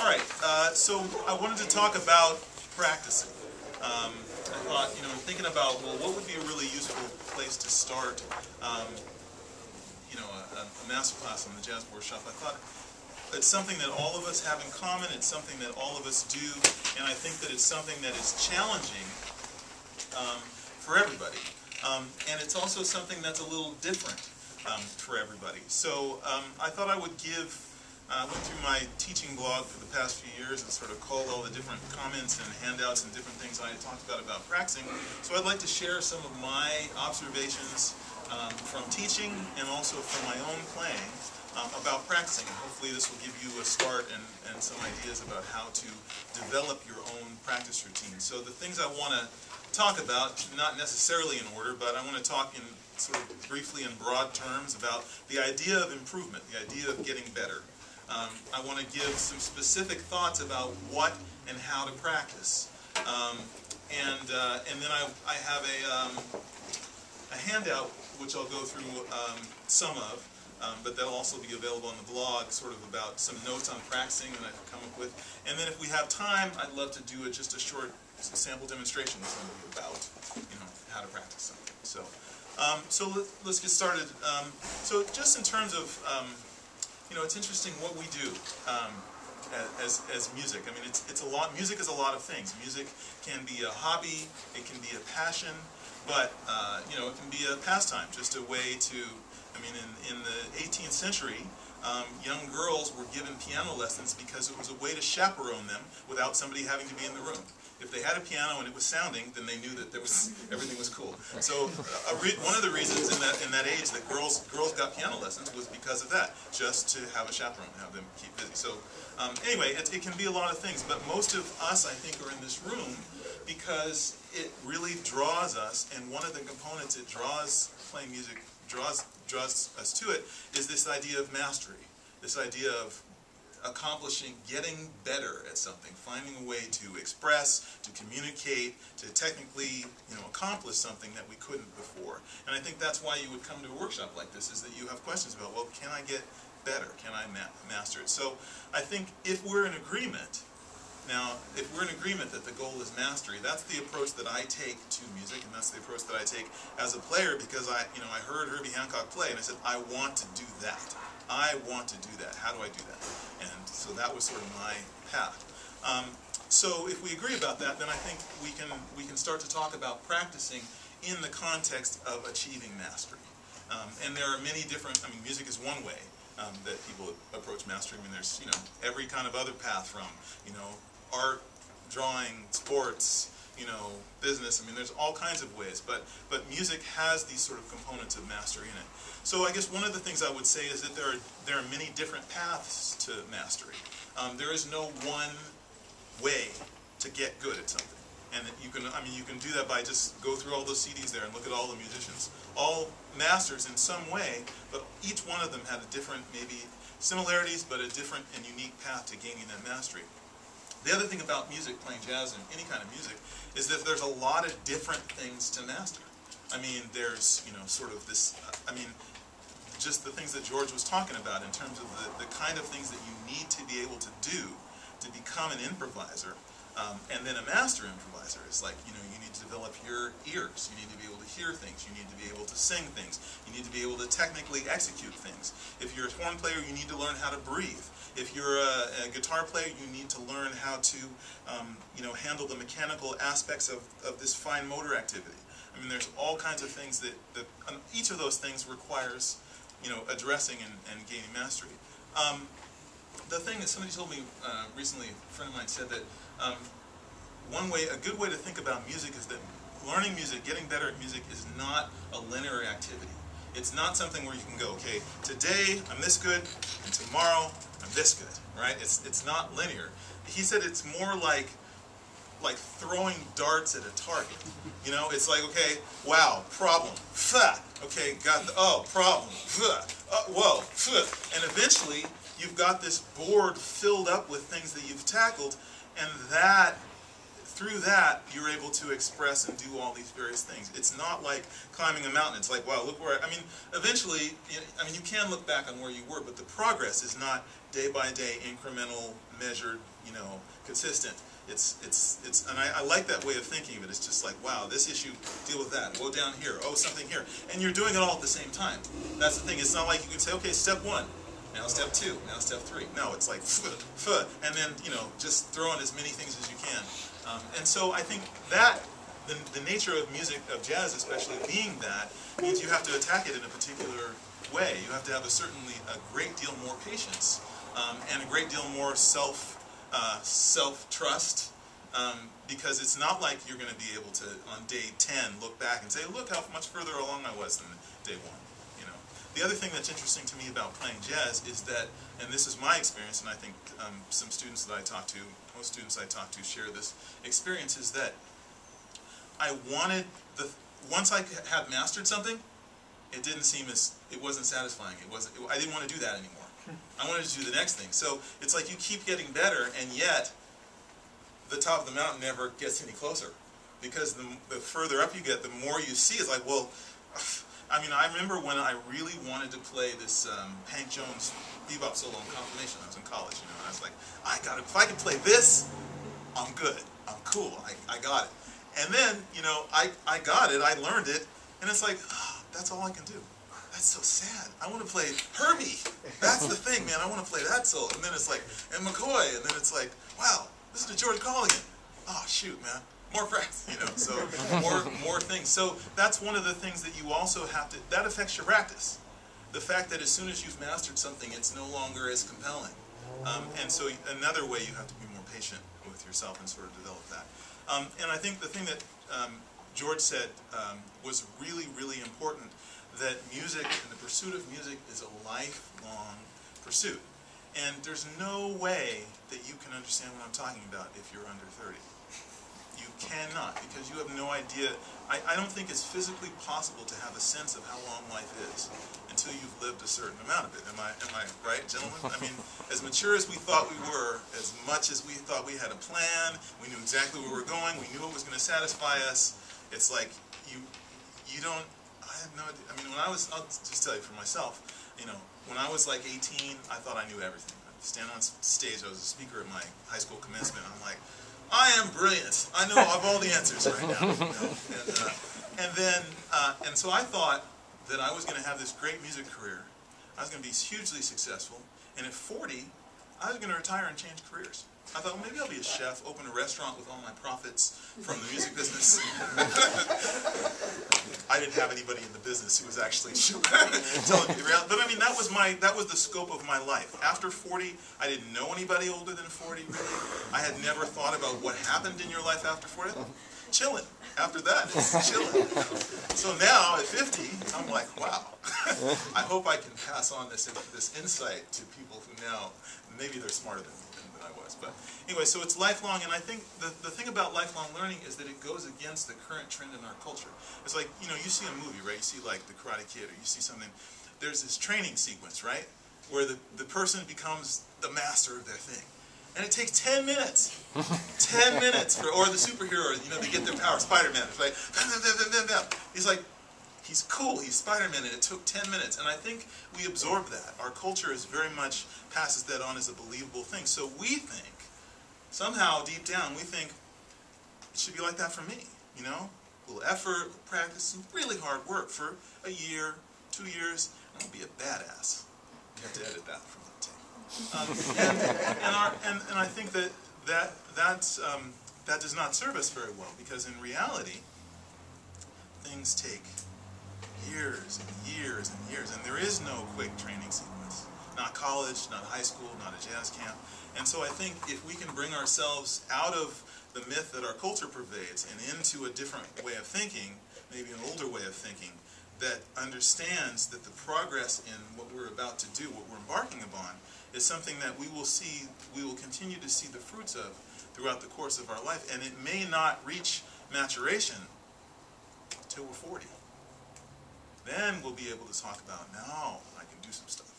right, so I wanted to talk about practicing. I thought, in thinking about, well, what would be a really useful place to start, a masterclass on the Jazz Workshop. I thought it's something that all of us have in common, it's something that all of us do, and I think that it's something that is challenging for everybody. And it's also something that's a little different for everybody. So I thought I would I went through my teaching blog for the past few years and sort of called all the different comments and handouts and different things I had talked about practicing. So I'd like to share some of my observations from teaching and also from my own playing about practicing. And hopefully this will give you a start and some ideas about how to develop your own practice routine. So the things I want to talk about, not necessarily in order, but I want to talk in sort of briefly in broad terms about the idea of improvement, the idea of getting better. I want to give some specific thoughts about what and how to practice. And then I have a handout which I'll go through some of, but that'll also be available on the blog, sort of about some notes on practicing that I've come up with. And then if we have time, I'd love to do just a short sample demonstration with somebody about how to practice something. So let's get started. So just in terms of it's interesting what we do as music. I mean, it's a lot. Music is a lot of things. Music can be a hobby, it can be a passion, but it can be a pastime, just a way to. I mean, in the 18th century, young girls were given piano lessons because it was a way to chaperone them without somebody having to be in the room. If they had a piano and it was sounding, then they knew that everything was cool. So one of the reasons in that age that girls got piano lessons was because of that, just to have a chaperone, have them keep busy. So anyway, it can be a lot of things, but most of us, I think, are in this room because it really draws us, and one of the components it draws playing music draws us to it is this idea of mastery, this idea of accomplishing, getting better at something, finding a way to express, to communicate, to technically, accomplish something that we couldn't before. And I think that's why you would come to a workshop like this, is that you have questions about, well, can I get better? Can I master it? So I think if we're in agreement, that the goal is mastery, that's the approach that I take to music, and that's the approach that I take as a player, because I heard Herbie Hancock play, and I said, I want to do that. I want to do that. How do I do that? And so that was sort of my path. So if we agree about that, then I think we can start to talk about practicing in the context of achieving mastery. And there are many different. I mean, music is one way that people approach mastery. I mean, there's every kind of other path from art, drawing, sports, business. I mean, there's all kinds of ways, but music has these sort of components of mastery in it. So I guess one of the things I would say is that there are many different paths to mastery. There is no one way to get good at something, and you can do that by just go through all those CDs there and look at all the musicians, all masters in some way, but each one of them had a different, maybe similarities, but a different and unique path to gaining that mastery. The other thing about music, playing jazz and any kind of music, is that there's a lot of different things to master. I mean, there's, sort of this, just the things that George was talking about in terms of the kind of things that you need to be able to do to become an improviser. And then a master improviser is like, you need to develop your ears. You need to be able to hear things. You need to be able to sing things. You need to be able to technically execute things. If you're a horn player, you need to learn how to breathe. If you're a guitar player, you need to learn how to, handle the mechanical aspects of this fine motor activity. I mean, there's all kinds of things that each of those things requires, addressing and gaining mastery. The thing that somebody told me recently, a friend of mine said that a good way to think about music is that learning music, getting better at music, is not a linear activity. It's not something where you can go, okay, today I'm this good, and tomorrow I'm this good, right? It's not linear. He said it's more like throwing darts at a target. It's like, okay, wow, problem, okay, got the, problem, whoa, and eventually you've got this board filled up with things that you've tackled, and that through that, you're able to express and do all these various things. It's not like climbing a mountain. It's like, wow, look where I mean, eventually, you can look back on where you were, but the progress is not day by day, incremental, measured, consistent. And I like that way of thinking of it. It's just like, wow, this issue, deal with that. Whoa, down here. Oh, something here. And you're doing it all at the same time. That's the thing. It's not like you can say, okay, step 1. Now step 2, now step 3. No, it's like, and then, just throw in as many things as you can. And so I think that, the nature of music, of jazz especially, being that, means you have to attack it in a particular way. You have to have certainly a great deal more patience, and a great deal more self-trust, because it's not like you're going to be able to, on day 10, look back and say, look how much further along I was than day 1. The other thing that's interesting to me about playing jazz is that, and this is my experience, and I think some students that I talk to, most students I talk to share this experience, is that I wanted, once I had mastered something, it didn't seem it wasn't satisfying. I didn't want to do that anymore. I wanted to do the next thing. So it's like you keep getting better, and yet the top of the mountain never gets any closer. Because the further up you get, the more you see. It's like, well, I remember when I really wanted to play this Hank Jones bebop solo in confirmation. I was in college, and I was like, if I can play this, I'm good. I'm cool. I got it. And then, I got it. I learned it, and it's like, oh, that's all I can do. That's so sad. I want to play Herbie. That's the thing, man. I want to play that solo. And then it's like, and McCoy. And then it's like, wow, listen to George Colligan. Oh, shoot, man. More practice, so more things. So that's one of the things that you also have to, that affects your practice. The fact that as soon as you've mastered something, it's no longer as compelling. And so another way you have to be more patient with yourself and sort of develop that. And I think the thing that George said was really, really important, that music and the pursuit of music is a lifelong pursuit. And there's no way that you can understand what I'm talking about if you're under 30. You cannot, because you have no idea. I don't think it's physically possible to have a sense of how long life is until you've lived a certain amount of it. Am I right, gentlemen? As mature as we thought we were, as much as we thought we had a plan, we knew exactly where we were going, we knew it was going to satisfy us, it's like you don't, I have no idea. When I was, I'll just tell you for myself, when I was like 18, I thought I knew everything. I'd stand on stage, I was a speaker at my high school commencement, I'm like, I am brilliant. I know I have all the answers right now. And so I thought that I was going to have this great music career. I was going to be hugely successful. And at 40, I was going to retire and change careers. I thought, well, maybe I'll be a chef, open a restaurant with all my profits from the music business. I didn't have anybody in the business who was actually telling me the reality. But that was the scope of my life. After 40, I didn't know anybody older than 40, really. I had never thought about what happened in your life after 40. Chilling. After that, it's chilling. So now, at 50, I'm like, wow. I hope I can pass on this insight to people who now, maybe they're smarter than I was. But anyway, so it's lifelong, and I think the thing about lifelong learning is that it goes against the current trend in our culture. It's like, you see a movie, right? You see like The Karate Kid, or you see something, there's this training sequence, right? Where the person becomes the master of their thing. And it takes 10 minutes. 10 minutes or the superhero, they get their power. Spider-Man, it's like, he's like, he's cool, he's Spider-Man, and it took 10 minutes. And I think we absorb that. Our culture is very much passes that on as a believable thing. So we think, somehow deep down, we think it should be like that for me. A little effort, practice, some really hard work for a year, 2 years, and I'll be a badass. You have to edit that from the tape. And I think that does not serve us very well, because in reality, things take years and years and years, and there is no quick training sequence. Not college, not high school, not a jazz camp. And so I think if we can bring ourselves out of the myth that our culture pervades and into a different way of thinking, maybe an older way of thinking, that understands that the progress in what we're about to do, what we're embarking upon, is something that we will continue to see the fruits of throughout the course of our life, and it may not reach maturation till we're 40. Then we'll be able to talk about, now I can do some stuff.